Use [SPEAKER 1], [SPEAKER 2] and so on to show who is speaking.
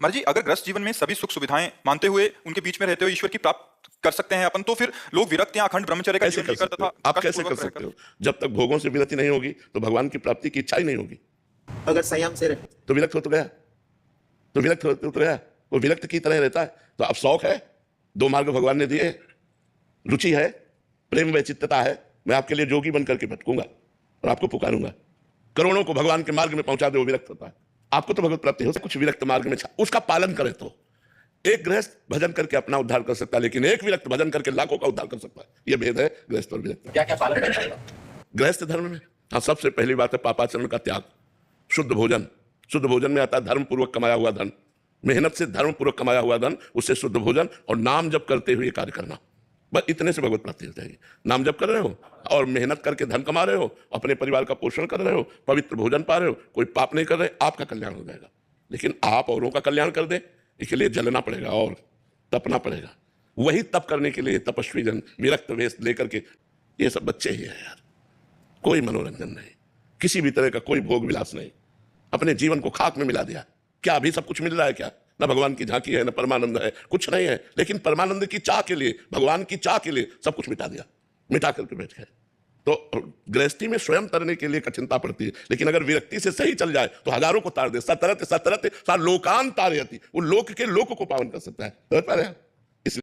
[SPEAKER 1] महाराज जी, अगर ग्रस्त जीवन में सभी सुख सुविधाएं मानते हुए उनके बीच में रहते हुए ईश्वर की प्राप्त कर सकते हैं अपन, तो फिर लोग विरक्त या अखंड ब्रह्मचर्य का
[SPEAKER 2] कैसे
[SPEAKER 1] जीवन
[SPEAKER 2] कर
[SPEAKER 1] जीकर
[SPEAKER 2] सकते हो?
[SPEAKER 1] तथा
[SPEAKER 2] आप कैसे कर सकते हो? जब तक भोगों से विरति नहीं होगी तो भगवान की प्राप्ति की इच्छा ही नहीं होगी।
[SPEAKER 3] अगर संयम से रहे
[SPEAKER 2] तो विरक्त हो तो गया, तो विरक्त हो तो गया, वो विरक्त की तरह रहता है। तो अब शौक है, दो मार्ग भगवान ने दिए, रुचि है, प्रेम वैचित्रता है, मैं आपके लिए जोगी बनकर के भटकूंगा और आपको पुकारूंगा। करोड़ों को भगवान के मार्ग में पहुंचा दे, वो विरक्त होता है। आपको तो भगवत प्राप्ति हो, कुछ विरक्त मार्ग में उसका पालन करे तो एक गृहस्थ भजन करके अपना उद्धार कर सकता है, लेकिन एक विरक्त भजन करके लाखों का उद्धार कर सकता है। यह भेद है गृहस्थ और विरक्त।
[SPEAKER 3] क्या क्या पालन करना है
[SPEAKER 2] गृहस्थ धर्म में हाँ, सबसे पहली बात है पापाचरण का त्याग, शुद्ध भोजन। शुद्ध भोजन में आता है धर्म पूर्वक कमाया हुआ धन, मेहनत से धर्म पूर्वक कमाया हुआ धन, उससे शुद्ध भोजन और नाम जप करते हुए कार्य करना। बस इतने से भगवत प्राप्ति हो जाएगी। नाम जप कर रहे हो और मेहनत करके धन कमा रहे हो, अपने परिवार का पोषण कर रहे हो, पवित्र भोजन पा रहे हो, कोई पाप नहीं कर रहे, आपका कल्याण हो जाएगा। लेकिन आप औरों का कल्याण कर दे, इसके लिए जलना पड़ेगा और तपना पड़ेगा। वही तप करने के लिए तपस्वी जन विरक्त वेश लेकर के, ये सब बच्चे ही है यार, कोई मनोरंजन नहीं, किसी भी तरह का कोई भोग विलास नहीं, अपने जीवन को खाक में मिला दिया। क्या अभी सब कुछ मिल रहा है? क्या ना भगवान की झांकी है, ना परमानंद है, कुछ नहीं है। लेकिन परमानंद की चाह के लिए, भगवान की चाह के लिए सब कुछ मिटा दिया, मिटा करके बैठ गए। तो गृहस्थी में स्वयं तरने के लिए कठिनता पड़ती है, लेकिन अगर विरक्ति से सही चल जाए तो हजारों को तार दे। सतरत सतरत सा लोकान तारयति, वो लोक के लोक को पावन कर सकता है। समझ पा रहे हैं?